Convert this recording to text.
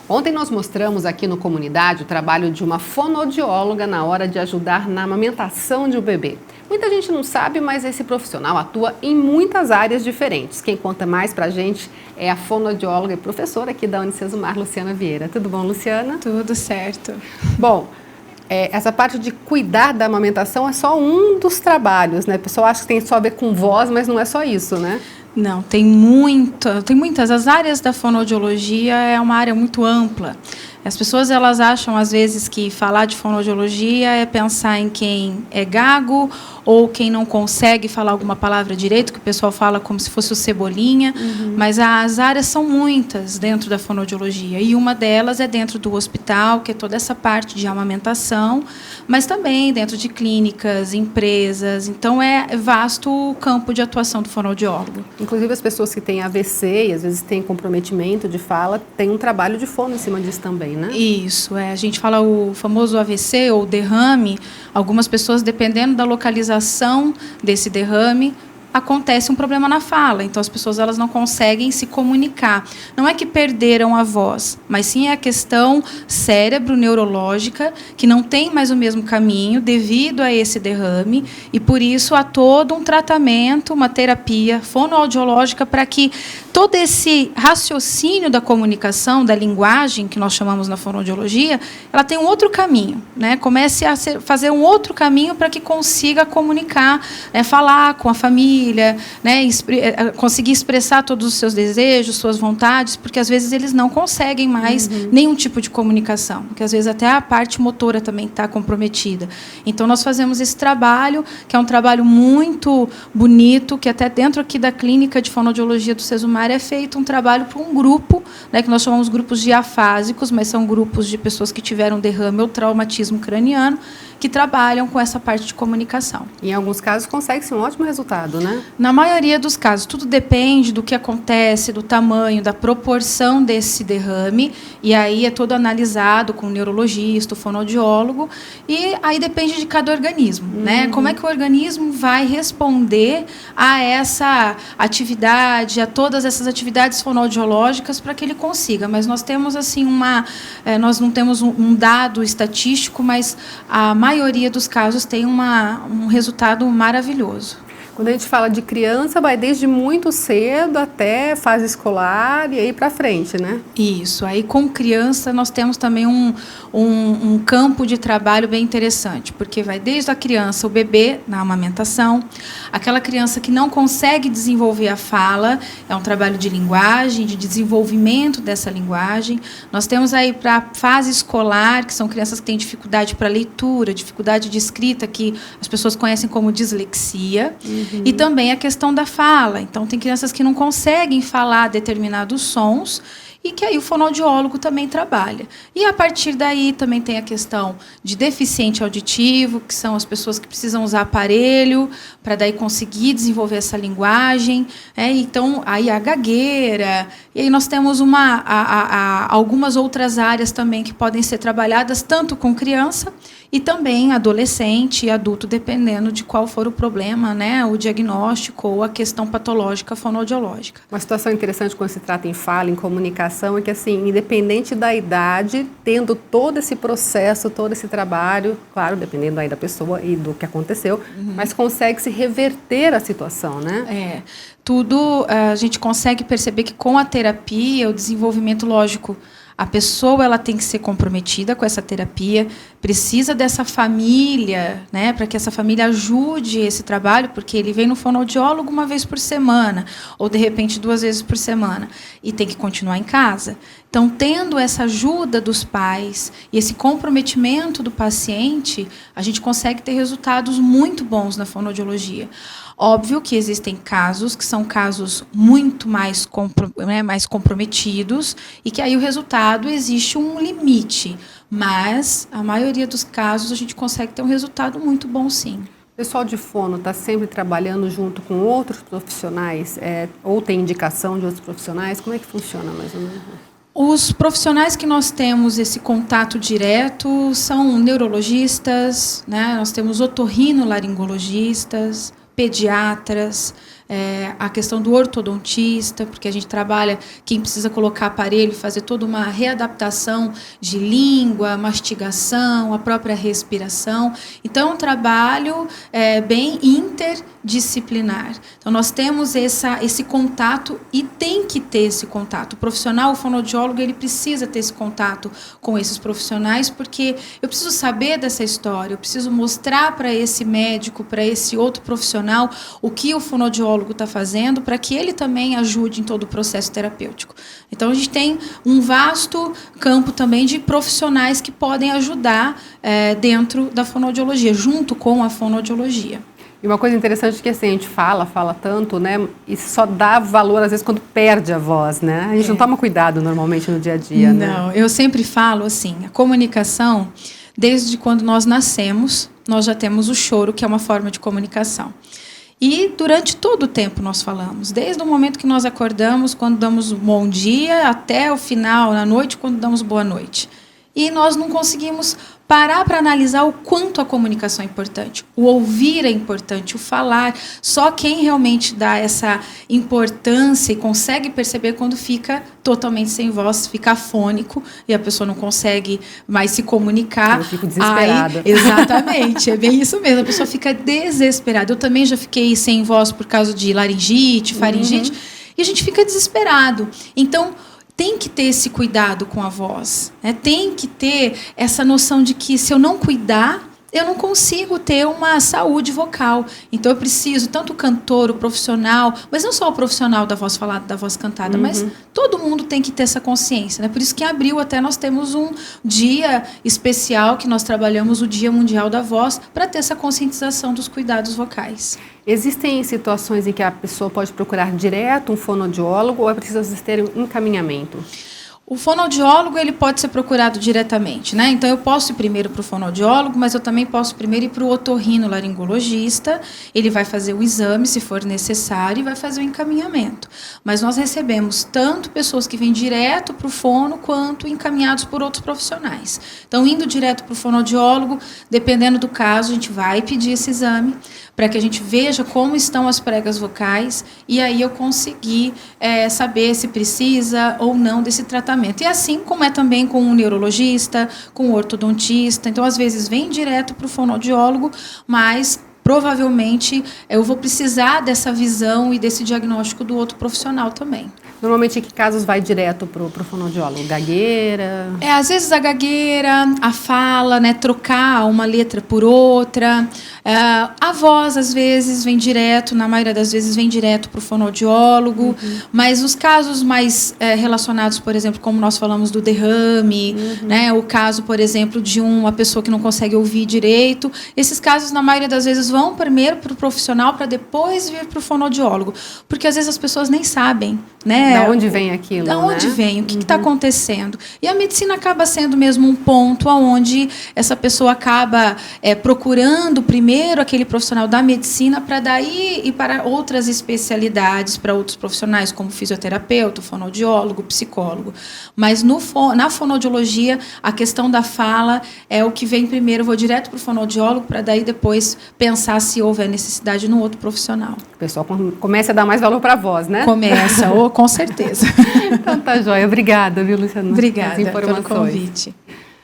Ontem nós mostramos aqui no Comunidade o trabalho de uma fonoaudióloga na hora de ajudar na amamentação de um bebê. Muita gente não sabe, mas esse profissional atua em muitas áreas diferentes. Quem conta mais pra gente é a fonoaudióloga e professora aqui da Unicesumar, Luciana Vieira. Tudo bom, Luciana? Tudo certo. Bom, essa parte de cuidar da amamentação é só um dos trabalhos, né? O pessoal acha que tem só a ver com voz, mas não é só isso, né? Não, tem muitas. As áreas da fonoaudiologia é uma área muito ampla. As pessoas elas acham às vezes que falar de fonoaudiologia é pensar em quem é gago ou quem não consegue falar alguma palavra direito, que o pessoal fala como se fosse o cebolinha, mas as áreas são muitas dentro da fonoaudiologia, e uma delas é dentro do hospital, que é toda essa parte de amamentação, mas também dentro de clínicas, empresas, então é vasto o campo de atuação do fonoaudiólogo. Inclusive as pessoas que têm AVC e às vezes têm comprometimento de fala, tem um trabalho de fono em cima disso também, né? Isso, a gente fala o famoso AVC ou derrame, algumas pessoas, dependendo da localização desse derrame, acontece um problema na fala, então as pessoas elas não conseguem se comunicar. Não é que perderam a voz, mas sim é a questão cérebro-neurológica, que não tem mais o mesmo caminho devido a esse derrame, e por isso há todo um tratamento, uma terapia fonoaudiológica para que todo esse raciocínio da comunicação, da linguagem, que nós chamamos na fonoaudiologia, ela tem um outro caminho, né? Comece a fazer um outro caminho para que consiga comunicar, né? Falar com a família, né? Conseguir expressar todos os seus desejos, suas vontades, porque às vezes eles não conseguem mais nenhum tipo de comunicação, porque às vezes até a parte motora também está comprometida. Então nós fazemos esse trabalho, que é um trabalho muito bonito, que até dentro aqui da clínica de fonoaudiologia do Sesumar é feito um trabalho para um grupo, né, que nós chamamos grupos diafásicos, mas são grupos de pessoas que tiveram derrame ou traumatismo craniano, que trabalham com essa parte de comunicação. Em alguns casos consegue-se um ótimo resultado, né? Na maioria dos casos, tudo depende do que acontece, do tamanho, da proporção desse derrame, e aí é todo analisado com o neurologista, o fonoaudiólogo, e aí depende de cada organismo, né? Como é que o organismo vai responder a essa atividade, a todas essas atividades fonoaudiológicas para que ele consiga. Mas nós temos assim nós não temos um dado estatístico, mas a maioria dos casos tem um resultado maravilhoso. Quando a gente fala de criança, vai desde muito cedo até fase escolar e aí para frente, né? Isso. Aí com criança nós temos também um campo de trabalho bem interessante, porque vai desde a criança, o bebê, na amamentação, aquela criança que não consegue desenvolver a fala, é um trabalho de linguagem, de desenvolvimento dessa linguagem. Nós temos aí para a fase escolar, que são crianças que têm dificuldade para leitura, dificuldade de escrita, que as pessoas conhecem como dislexia. E também a questão da fala. Então, tem crianças que não conseguem falar determinados sons e que aí o fonoaudiólogo também trabalha. E, a partir daí, também tem a questão de deficiente auditivo, que são as pessoas que precisam usar aparelho para daí conseguir desenvolver essa linguagem. Então, aí a gagueira. E aí nós temos algumas outras áreas também que podem ser trabalhadas, tanto com criança e também adolescente e adulto, dependendo de qual for o problema, né, o diagnóstico ou a questão patológica fonoaudiológica. Uma situação interessante quando se trata em fala, em comunicação, é que, assim, independente da idade, tendo todo esse processo, todo esse trabalho, claro, dependendo aí da pessoa e do que aconteceu, mas consegue-se reverter a situação, né? Tudo a gente consegue perceber que com a terapia, o desenvolvimento lógico, a pessoa ela tem que ser comprometida com essa terapia, precisa dessa família, né, para que essa família ajude esse trabalho, porque ele vem no fonoaudiólogo uma vez por semana, ou de repente 2 vezes por semana, e tem que continuar em casa. Então, tendo essa ajuda dos pais e esse comprometimento do paciente, a gente consegue ter resultados muito bons na fonoaudiologia. Óbvio que existem casos que são casos muito mais comprometidos e que aí o resultado existe um limite, mas a maioria dos casos a gente consegue ter um resultado muito bom, sim. O pessoal de fono está sempre trabalhando junto com outros profissionais, ou tem indicação de outros profissionais? Como é que funciona mais ou menos? Os profissionais que nós temos esse contato direto são neurologistas, né? Nós temos otorrinolaringologistas, pediatras, a questão do ortodontista, porque a gente trabalha quem precisa colocar aparelho, fazer toda uma readaptação de língua, mastigação, a própria respiração. Então, é um trabalho bem interdisciplinar. Então, nós temos esse contato e tem que ter esse contato. O profissional, o fonoaudiólogo, ele precisa ter esse contato com esses profissionais, porque eu preciso saber dessa história, eu preciso mostrar para esse médico, para esse outro profissional, o que o fonoaudiólogo está fazendo, para que ele também ajude em todo o processo terapêutico. Então, a gente tem um vasto campo também de profissionais que podem ajudar dentro da fonoaudiologia, junto com a fonoaudiologia. E uma coisa interessante é que assim, a gente fala tanto, né? E só dá valor, às vezes, quando perde a voz, né? A gente não toma cuidado normalmente no dia a dia, né? Não, eu sempre falo assim, a comunicação, desde quando nós nascemos, nós já temos o choro, que é uma forma de comunicação. E durante todo o tempo nós falamos, desde o momento que nós acordamos, quando damos bom dia, até o final, na noite, quando damos boa noite. E nós não conseguimos parar para analisar o quanto a comunicação é importante. O ouvir é importante, o falar. Só quem realmente dá essa importância e consegue perceber quando fica totalmente sem voz, fica afônico e a pessoa não consegue mais se comunicar. Eu fico desesperada. Aí, exatamente, é bem isso mesmo. A pessoa fica desesperada. Eu também já fiquei sem voz por causa de laringite, faringite, e a gente fica desesperado. Então, tem que ter esse cuidado com a voz, né? Tem que ter essa noção de que se eu não cuidar, eu não consigo ter uma saúde vocal. Então eu preciso, tanto o cantor, o profissional, mas não só o profissional da voz falada, da voz cantada, mas todo mundo tem que ter essa consciência, né? Por isso que em abril até nós temos um dia especial que nós trabalhamos, o Dia Mundial da Voz, para ter essa conscientização dos cuidados vocais. Existem situações em que a pessoa pode procurar direto um fonoaudiólogo ou é preciso ter um encaminhamento? O fonoaudiólogo, ele pode ser procurado diretamente, né? Então, eu posso ir primeiro para o fonoaudiólogo, mas eu também posso primeiro ir para o otorrinolaringologista. Ele vai fazer o exame, se for necessário, e vai fazer o encaminhamento. Mas nós recebemos tanto pessoas que vêm direto para o fono, quanto encaminhados por outros profissionais. Então, indo direto para o fonoaudiólogo, dependendo do caso, a gente vai pedir esse exame, para que a gente veja como estão as pregas vocais, e aí eu conseguir saber se precisa ou não desse tratamento. E assim como é também com o neurologista, com o ortodontista. Então, às vezes, vem direto para o fonoaudiólogo, mas provavelmente eu vou precisar dessa visão e desse diagnóstico do outro profissional também. Normalmente, em que casos vai direto para o fonoaudiólogo? Gagueira? Às vezes a gagueira, a fala, né, trocar uma letra por outra. A voz, às vezes, vem direto, na maioria das vezes, vem direto para o fonoaudiólogo. Mas os casos mais relacionados, por exemplo, como nós falamos do derrame, né, o caso, por exemplo, de uma pessoa que não consegue ouvir direito, esses casos, na maioria das vezes, vão primeiro para o profissional para depois vir para o fonoaudiólogo. Porque, às vezes, as pessoas nem sabem, né? Da onde vem aquilo, Da onde vem, o que está acontecendo. E a medicina acaba sendo mesmo um ponto onde essa pessoa acaba procurando primeiro aquele profissional da medicina para daí ir para outras especialidades, para outros profissionais, como fisioterapeuta, fonoaudiólogo, psicólogo. Mas na fonoaudiologia, a questão da fala é o que vem primeiro. Eu vou direto para o fonoaudiólogo para daí depois pensar se houver necessidade no outro profissional. O pessoal começa a dar mais valor para a voz, né? Começa, com certeza. Então tá joia. Obrigada, viu, Luciana? Obrigada pelo convite.